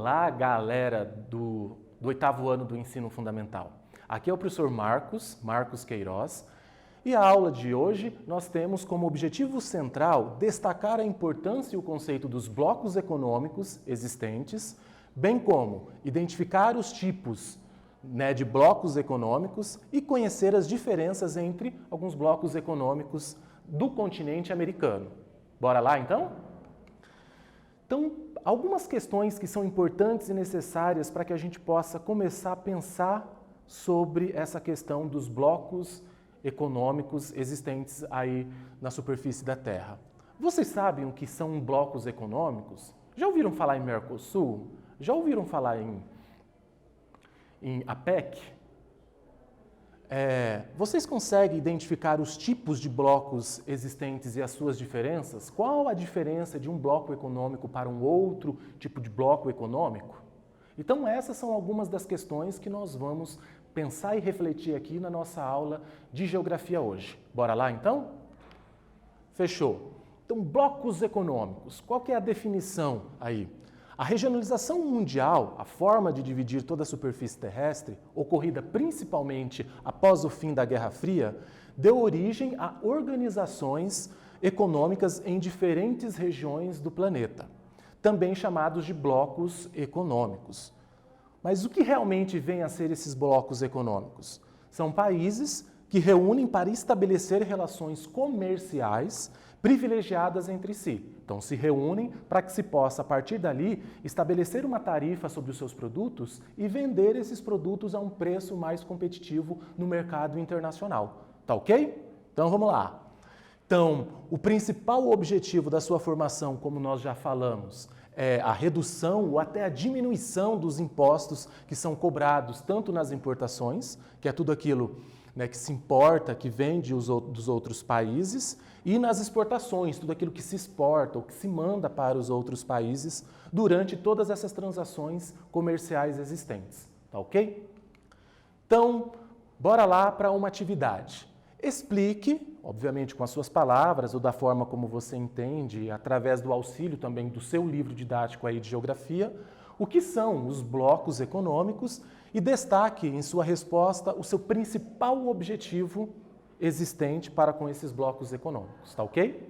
Olá, galera do 8º ano do ensino fundamental. Aqui é o professor Marcos Queiroz, e a aula de hoje nós temos como objetivo central destacar a importância e o conceito dos blocos econômicos existentes, bem como identificar os tipos de blocos econômicos e conhecer as diferenças entre alguns blocos econômicos do continente americano. Bora lá, então? Então, algumas questões que são importantes e necessárias para que a gente possa começar a pensar sobre essa questão dos blocos econômicos existentes aí na superfície da Terra. Vocês sabem o que são blocos econômicos? Já ouviram falar em Mercosul? Já ouviram falar em APEC? Vocês conseguem identificar os tipos de blocos existentes e as suas diferenças? Qual a diferença de um bloco econômico para um outro tipo de bloco econômico? Então, essas são algumas das questões que nós vamos pensar e refletir aqui na nossa aula de geografia hoje. Bora lá, então? Fechou. Então, blocos econômicos. Qual que é a definição aí? A regionalização mundial, a forma de dividir toda a superfície terrestre, ocorrida principalmente após o fim da Guerra Fria, deu origem a organizações econômicas em diferentes regiões do planeta, também chamados de blocos econômicos. Mas o que realmente vem a ser esses blocos econômicos? São países que reúnem para estabelecer relações comerciais privilegiadas entre si. Então, se reúnem para que se possa, a partir dali, estabelecer uma tarifa sobre os seus produtos e vender esses produtos a um preço mais competitivo no mercado internacional. Tá ok? Então, vamos lá. Então, o principal objetivo da sua formação, como nós já falamos, é a redução ou até a diminuição dos impostos que são cobrados tanto nas importações, que é tudo aquilo que se importa, que vem dos outros países, e nas exportações, tudo aquilo que se exporta ou que se manda para os outros países durante todas essas transações comerciais existentes. Tá ok? Então, bora lá para uma atividade. Explique, obviamente com as suas palavras ou da forma como você entende, através do auxílio também do seu livro didático aí de geografia, o que são os blocos econômicos e destaque em sua resposta o seu principal objetivo existente para com esses blocos econômicos, tá ok?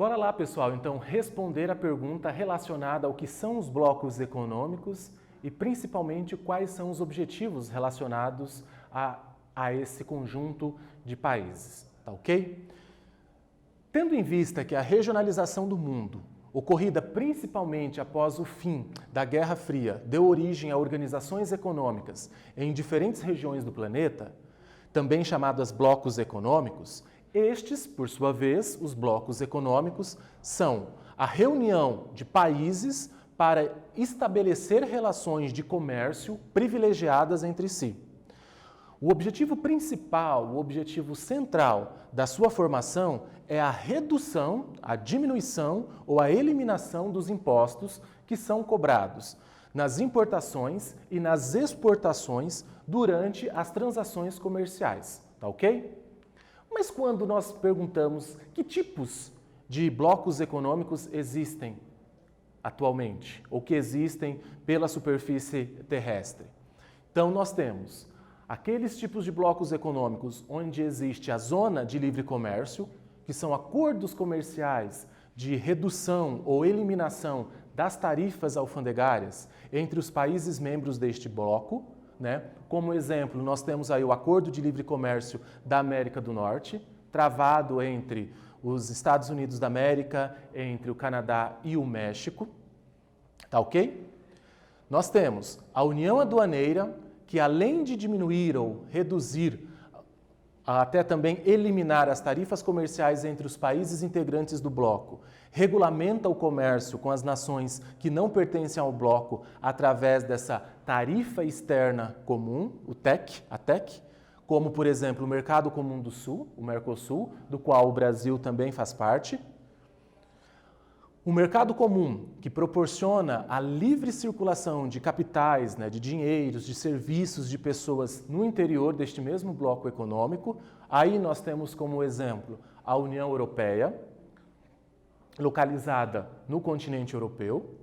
Bora lá, pessoal, então responder a pergunta relacionada ao que são os blocos econômicos e principalmente quais são os objetivos relacionados a esse conjunto de países, tá ok? Tendo em vista que a regionalização do mundo, ocorrida principalmente após o fim da Guerra Fria, deu origem a organizações econômicas em diferentes regiões do planeta, também chamadas blocos econômicos, estes, por sua vez, os blocos econômicos, são a reunião de países para estabelecer relações de comércio privilegiadas entre si. O objetivo principal, o objetivo central da sua formação é a redução, a diminuição ou a eliminação dos impostos que são cobrados nas importações e nas exportações durante as transações comerciais, tá ok? Mas quando nós perguntamos que tipos de blocos econômicos existem atualmente, ou que existem pela superfície terrestre? Então nós temos aqueles tipos de blocos econômicos onde existe a zona de livre comércio, que são acordos comerciais de redução ou eliminação das tarifas alfandegárias entre os países membros deste bloco, né? Como exemplo, nós temos aí o Acordo de Livre Comércio da América do Norte, travado entre os Estados Unidos da América, entre o Canadá e o México, tá ok? Nós temos a União Aduaneira, que além de diminuir ou reduzir, até também eliminar as tarifas comerciais entre os países integrantes do bloco, regulamenta o comércio com as nações que não pertencem ao bloco através dessa tarifa externa comum, a TEC, como, por exemplo, o Mercado Comum do Sul, o Mercosul, do qual o Brasil também faz parte. O mercado comum, que proporciona a livre circulação de capitais, né, de dinheiros, de serviços, de pessoas no interior deste mesmo bloco econômico. Aí nós temos como exemplo a União Europeia, localizada no continente europeu.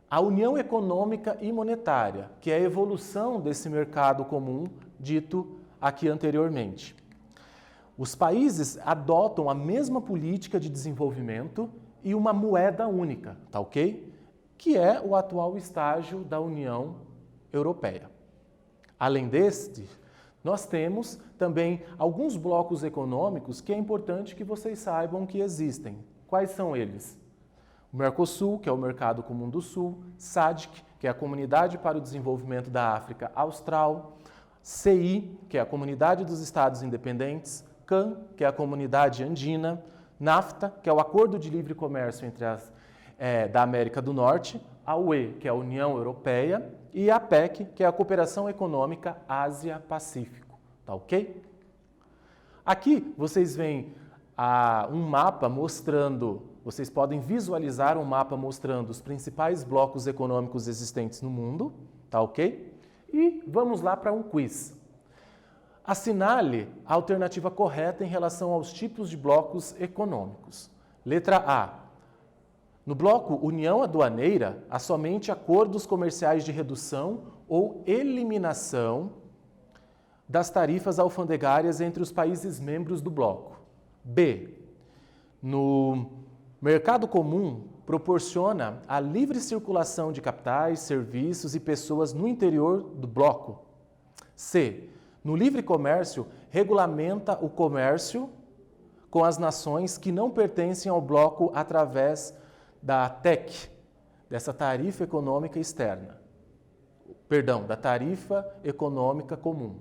A União Econômica e Monetária, que é a evolução desse mercado comum dito aqui anteriormente. Os países adotam a mesma política de desenvolvimento e uma moeda única, tá ok? Que é o atual estágio da União Europeia. Além deste, nós temos também alguns blocos econômicos que é importante que vocês saibam que existem. Quais são eles? O Mercosul, que é o Mercado Comum do Sul, SADC, que é a Comunidade para o Desenvolvimento da África Austral, CI, que é a Comunidade dos Estados Independentes, CAN, que é a Comunidade Andina, NAFTA, que é o Acordo de Livre Comércio entre da América do Norte, a UE, que é a União Europeia, e a PEC, que é a Cooperação Econômica Ásia-Pacífico. Tá ok? Aqui vocês veem um mapa mostrando, vocês podem visualizar um mapa mostrando os principais blocos econômicos existentes no mundo, tá ok? E vamos lá para um quiz. Assinale a alternativa correta em relação aos tipos de blocos econômicos. Letra A. No bloco União Aduaneira, há somente acordos comerciais de redução ou eliminação das tarifas alfandegárias entre os países membros do bloco. B. No Mercado Comum, proporciona a livre circulação de capitais, serviços e pessoas no interior do bloco. C. No livre comércio, regulamenta o comércio com as nações que não pertencem ao bloco através da TEC, dessa tarifa econômica externa. Perdão, da tarifa econômica comum.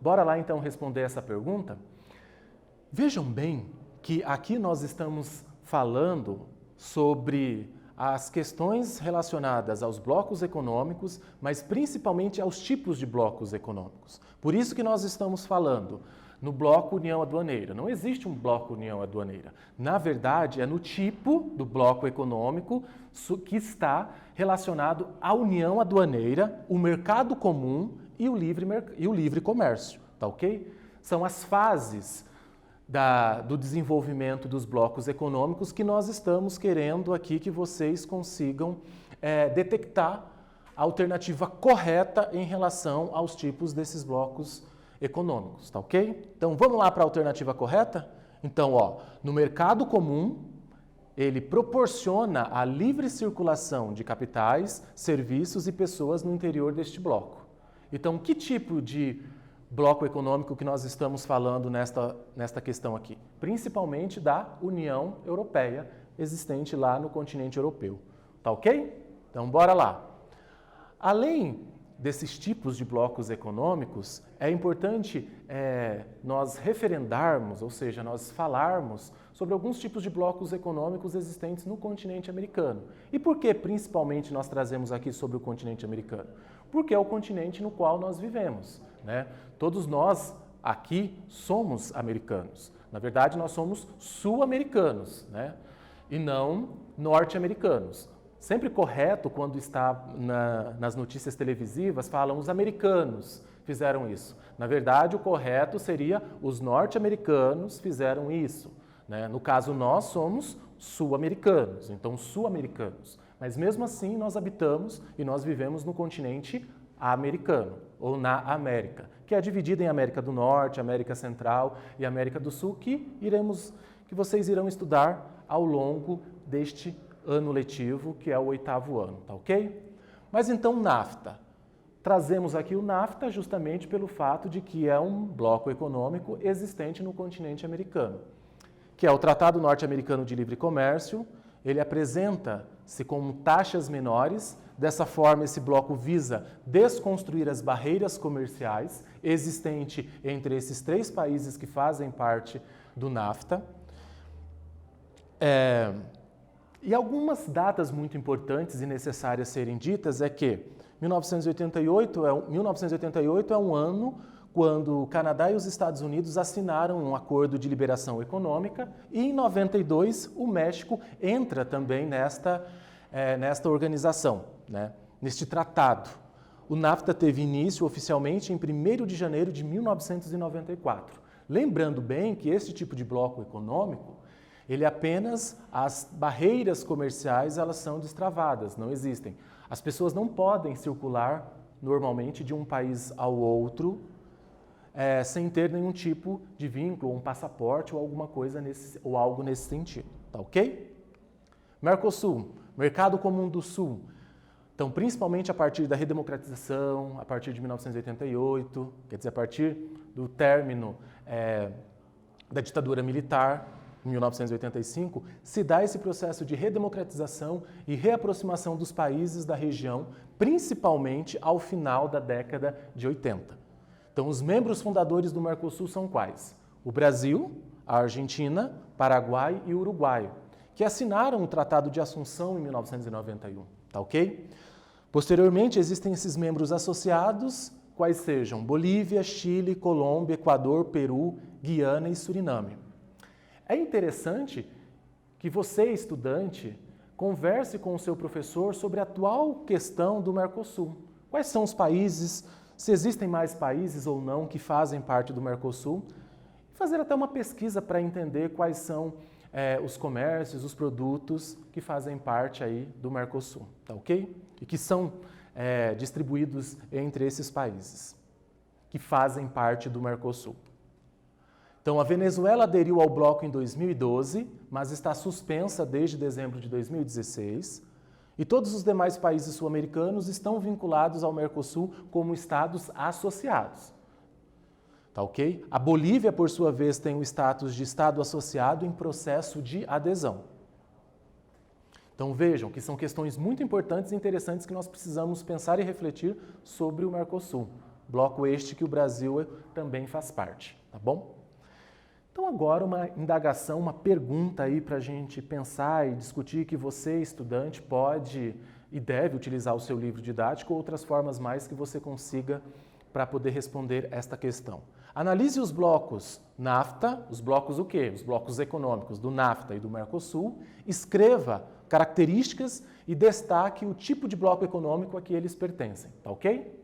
Bora lá então responder essa pergunta? Vejam bem que aqui nós estamos falando sobre as questões relacionadas aos blocos econômicos, mas principalmente aos tipos de blocos econômicos. Por isso que nós estamos falando no bloco União Aduaneira. Não existe um bloco União Aduaneira. Na verdade, é no tipo do bloco econômico que está relacionado à União Aduaneira, o mercado comum e o livre comércio, tá ok? São as fases do desenvolvimento dos blocos econômicos que nós estamos querendo aqui que vocês consigam detectar a alternativa correta em relação aos tipos desses blocos econômicos, tá ok? Então vamos lá para a alternativa correta? Então, no mercado comum, ele proporciona a livre circulação de capitais, serviços e pessoas no interior deste bloco. Então, que tipo de bloco econômico que nós estamos falando nesta questão aqui? Principalmente da União Europeia, existente lá no continente europeu. Tá ok? Então, bora lá. Além desses tipos de blocos econômicos, é importante nós referendarmos, ou seja, nós falarmos sobre alguns tipos de blocos econômicos existentes no continente americano. E por que, principalmente, nós trazemos aqui sobre o continente americano? Porque é o continente no qual nós vivemos, né? Todos nós aqui somos americanos. Na verdade, nós somos sul-americanos, né? E não norte-americanos. Sempre correto quando está nas notícias televisivas, falam os americanos fizeram isso. Na verdade, o correto seria os norte-americanos fizeram isso, né? No caso, nós somos sul-americanos, então sul-americanos. Mas mesmo assim, nós habitamos e nós vivemos no continente americano, ou na América, que é dividida em América do Norte, América Central e América do Sul, que vocês irão estudar ao longo deste ano letivo, que é o 8º ano, tá ok? Mas então, NAFTA. Trazemos aqui o NAFTA justamente pelo fato de que é um bloco econômico existente no continente americano, que é o Tratado Norte-Americano de Livre Comércio. Ele apresenta-se como taxas menores. Dessa forma, esse bloco visa desconstruir as barreiras comerciais existentes entre esses 3 países que fazem parte do NAFTA. E algumas datas muito importantes e necessárias serem ditas é que 1988 é um ano quando o Canadá e os Estados Unidos assinaram um acordo de liberação econômica e em 92 o México entra também nesta organização, né? Neste tratado. O NAFTA teve início oficialmente em 1º de janeiro de 1994. Lembrando bem que esse tipo de bloco econômico, ele apenas, as barreiras comerciais, elas são destravadas, não existem. As pessoas não podem circular normalmente de um país ao outro sem ter nenhum tipo de vínculo, ou um passaporte ou alguma coisa ou algo nesse sentido, tá ok? Mercosul, Mercado Comum do Sul. Então, principalmente a partir da redemocratização, a partir de 1988, quer dizer, a partir do término da ditadura militar, em 1985, se dá esse processo de redemocratização e reaproximação dos países da região, principalmente ao final da década de 80. Então, os membros fundadores do Mercosul são quais? O Brasil, a Argentina, Paraguai e Uruguai, que assinaram o Tratado de Assunção em 1991, tá ok? Posteriormente, existem esses membros associados, quais sejam Bolívia, Chile, Colômbia, Equador, Peru, Guiana e Suriname. É interessante que você, estudante, converse com o seu professor sobre a atual questão do Mercosul. Quais são os países, se existem mais países ou não que fazem parte do Mercosul, e fazer até uma pesquisa para entender quais são os comércios, os produtos que fazem parte aí do Mercosul, tá ok? E que são distribuídos entre esses países que fazem parte do Mercosul. Então, a Venezuela aderiu ao bloco em 2012, mas está suspensa desde dezembro de 2016. E todos os demais países sul-americanos estão vinculados ao Mercosul como estados associados. Tá ok? A Bolívia, por sua vez, tem o status de estado associado em processo de adesão. Então, vejam que são questões muito importantes e interessantes que nós precisamos pensar e refletir sobre o Mercosul. Bloco este que o Brasil também faz parte, tá bom? Então agora uma indagação, uma pergunta aí para a gente pensar e discutir que você, estudante, pode e deve utilizar o seu livro didático ou outras formas mais que você consiga para poder responder esta questão. Analise os blocos NAFTA, os blocos o quê? Os blocos econômicos do NAFTA e do Mercosul, escreva características e destaque o tipo de bloco econômico a que eles pertencem, tá ok?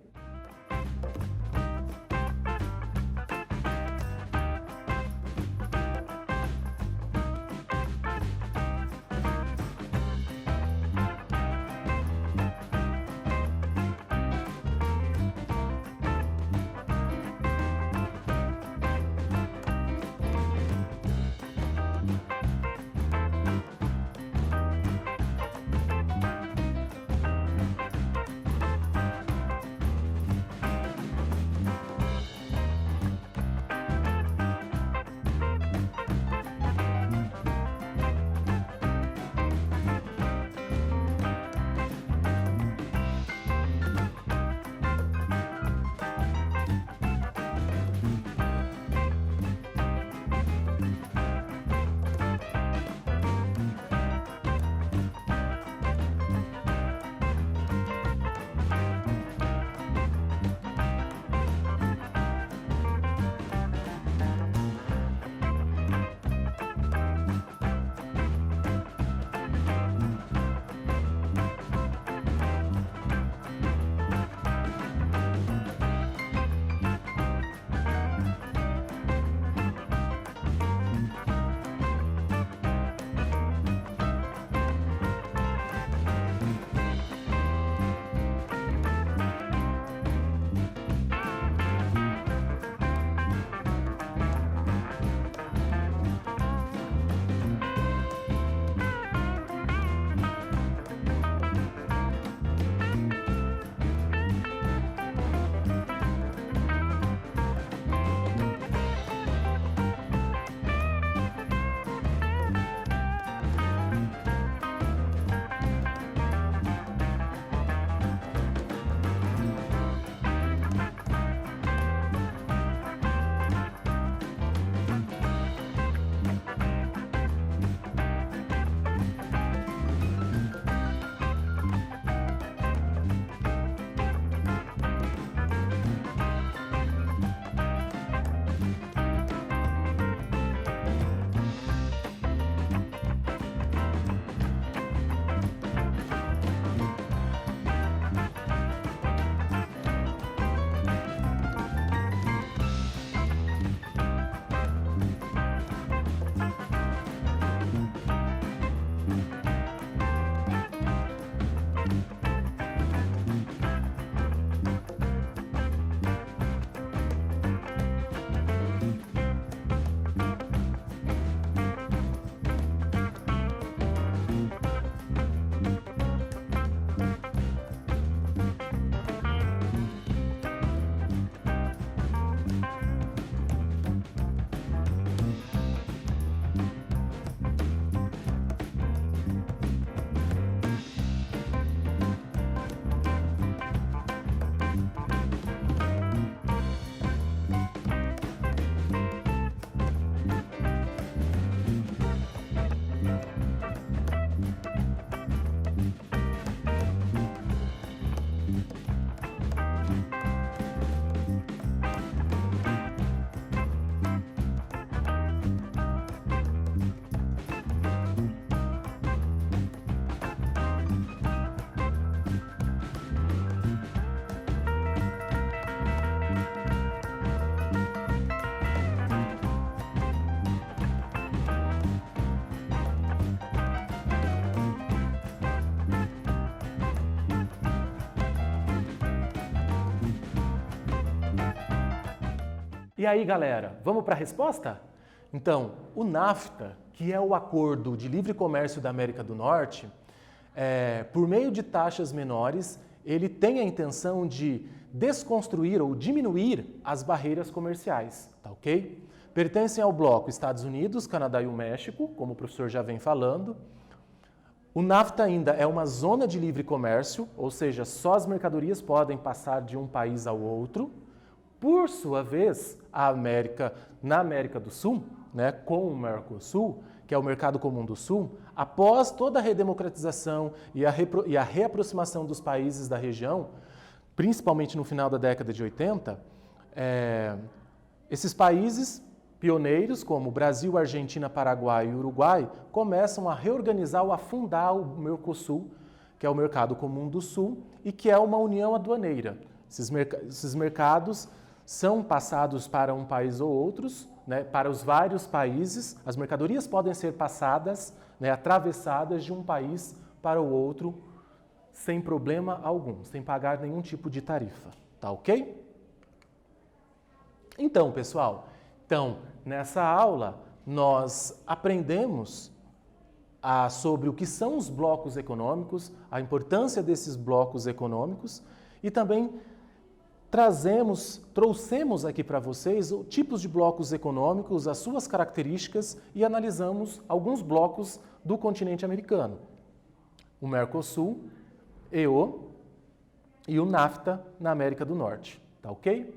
E aí, galera, vamos para a resposta? Então, o NAFTA, que é o Acordo de Livre Comércio da América do Norte, por meio de taxas menores, ele tem a intenção de desconstruir ou diminuir as barreiras comerciais, tá ok? Pertencem ao bloco Estados Unidos, Canadá e o México, como o professor já vem falando. O NAFTA ainda é uma zona de livre comércio, ou seja, só as mercadorias podem passar de um país ao outro. Por sua vez, na América do Sul, né, com o Mercosul, que é o Mercado Comum do Sul, após toda a redemocratização e a reaproximação dos países da região, principalmente no final da década de 80, esses países pioneiros, como Brasil, Argentina, Paraguai e Uruguai, começam a reorganizar ou a fundar o Mercosul, que é o Mercado Comum do Sul, e que é uma união aduaneira. Esses mercados são passados para um país ou outros, né, para os vários países. As mercadorias podem ser passadas, né, atravessadas de um país para o outro, sem problema algum, sem pagar nenhum tipo de tarifa. Tá ok? Então, pessoal, nessa aula nós aprendemos sobre o que são os blocos econômicos, a importância desses blocos econômicos e também trouxemos aqui para vocês os tipos de blocos econômicos, as suas características e analisamos alguns blocos do continente americano. O Mercosul, EO e o NAFTA na América do Norte. Tá ok?